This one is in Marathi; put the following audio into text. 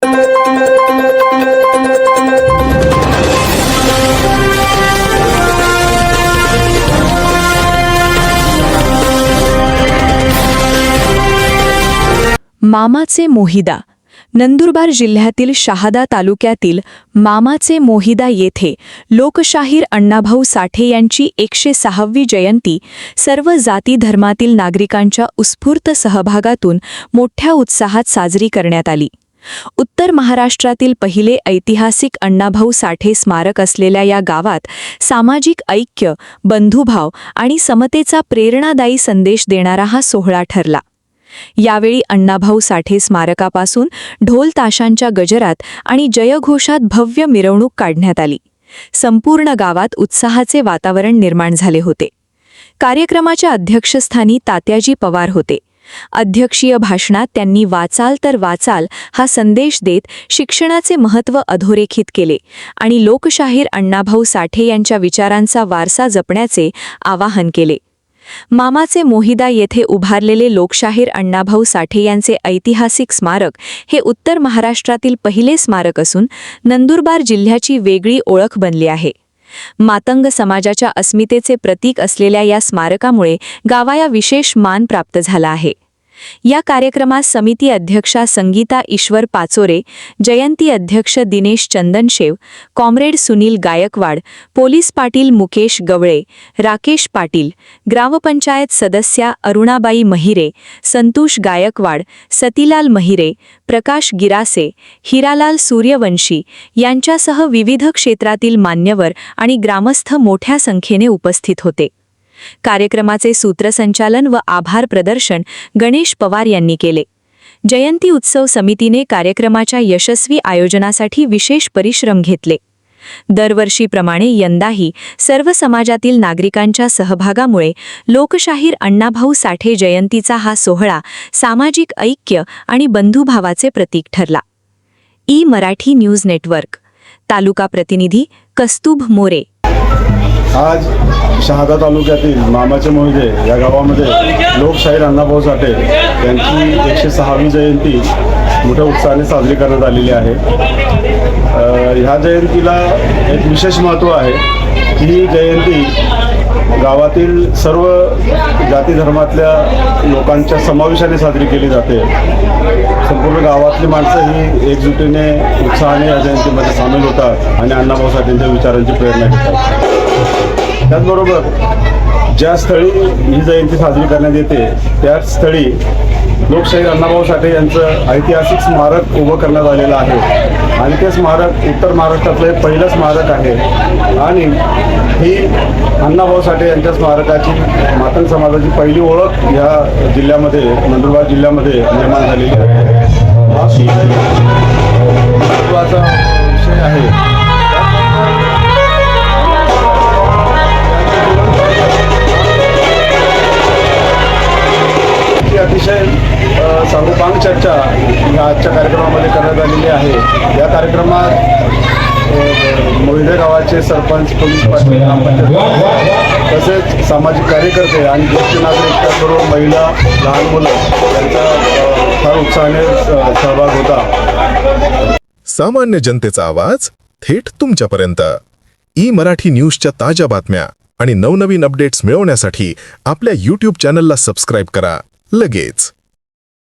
मामाचे मोहिदा. नंदुरबार जिल्ह्यातील शहादा तालुक्यातील मामाचे मोहिदा येथे लोकशाहीर अण्णाभाऊ साठे यांची 106वी जयंती सर्व जाती धर्मातील नागरिकांच्या उत्स्फूर्त सहभागातून मोठ्या उत्साहात साजरी करण्यात आली. उत्तर महाराष्ट्रातील पहिले ऐतिहासिक अण्णाभाऊ साठे स्मारक असलेल्या या गावात सामाजिक ऐक्य, बंधुभाव आणि समतेचा प्रेरणादायी संदेश देणारा हा सोहळा ठरला. यावेळी अण्णाभाऊ साठे स्मारकापासून ढोल ताशांच्या गजरात आणि जयघोषात भव्य मिरवणूक काढण्यात आली. संपूर्ण गावात उत्साहाचे वातावरण निर्माण झाले होते. कार्यक्रमाच्या अध्यक्षस्थानी तात्याजी पवार होते. अध्यक्षीय भाषणात त्यांनी वाचाल तर वाचाल हा संदेश देत शिक्षणाचे महत्त्व अधोरेखित केले आणि लोकशाहीर अण्णाभाऊ साठे यांच्या विचारांचा वारसा जपण्याचे आवाहन केले. मामाचे मोहिदा येथे उभारलेले लोकशाहीर अण्णाभाऊ साठे यांचे ऐतिहासिक स्मारक हे उत्तर महाराष्ट्रातील पहिले स्मारक असून नंदुरबार जिल्ह्याची वेगळी ओळख बनली आहे. मातंग समाजाच्या अस्मितेचे प्रतीक असलेल्या या स्मारकामुळे गावाला विशेष मान प्राप्त झाला आहे. या कार्यक्रमात समिती अध्यक्षा संगीता ईश्वर पाचोरे, जयंती अध्यक्ष दिनेश चंदनशेव, कॉम्रेड सुनील गायकवाड, पोलीस पाटील मुकेश गवळे, राकेश पाटील, ग्रामपंचायत सदस्या अरुणाबाई महिरे, संतोष गायकवाड, सतीलाल महिरे, प्रकाश गिरासे, हिरालाल सूर्यवंशी यांच्यासह विविध क्षेत्रातील मान्यवर आणि ग्रामस्थ मोठ्या संख्येने उपस्थित होते. कार्यक्रमाचे सूत्रसंचालन व आभार प्रदर्शन गणेश पवार यांनी केले. जयंती उत्सव समितीने कार्यक्रमाच्या यशस्वी आयोजनासाठी विशेष परिश्रम घेतले. दरवर्षीप्रमाणे यंदाही सर्व समाजातील नागरिकांच्या सहभागामुळे लोकशाहीर अण्णाभाऊ साठे जयंतीचा हा सोहळा सामाजिक ऐक्य आणि बंधुभावाचे प्रतीक ठरला. Marathi news network. तालुका प्रतिनिधी कस्तुभ मोरे. आज शहादा तालुक्यातील मामाचे मोहिदे या गावामध्ये लोकशाहीर अण्णाभाऊ साठे यांची 106वी जयंती मोठ्या उत्साहाने साजरी करण्यात आलेली आहे. ह्या जयंतीला एक विशेष महत्त्व आहे की ही जयंती गावातील सर्व जाती धर्मातल्या लोकांच्या समावेशाने साजरी केली जाते. संपूर्ण गावातली माणसं ही एकजुटीने उत्साहाने या जयंतीमध्ये सामील होतात आणि अण्णाभाऊ साठेंच्या विचारांची प्रेरणा घेतात. त्याचबरोबर ज्या स्थळी ही जयंती साजरी करण्यात येते त्याच स्थळी लोकशाहीर अण्णाभाऊ साठे यांचं ऐतिहासिक स्मारक उभं करण्यात आलेलं आहे आणि ते स्मारक उत्तर महाराष्ट्रातलं हे पहिलं स्मारक आहे आणि ही अण्णाभाऊ साठे यांच्या स्मारकाची मातंग समाजाची पहिली ओळख या जिल्ह्यामध्ये, नंदुरबार जिल्ह्यामध्ये निर्माण झालेली आहे. हा महत्त्वाचा विषय आहे. अतिशय सांगोपांग चर्चा या आजच्या कार्यक्रमामध्ये करण्यात आलेली आहे. या कार्यक्रमात मोहिदे गावाचे सरपंच, पोलीस पाटील, ग्रामपंचायत तसेच सामाजिक कार्यकर्ते आणि ज्येष्ठ नागरिक, त्याचबरोबर महिला, लहान मुलं यांचा फार उत्साहाने सहभाग होता. सामान्य जनतेचा आवाज थेट तुमच्यापर्यंत. मराठी न्यूजच्या ताज्या बातम्या आणि नवनवीन अपडेट्स मिळवण्यासाठी आपल्या YouTube चॅनलला सबस्क्राईब करा लगेच.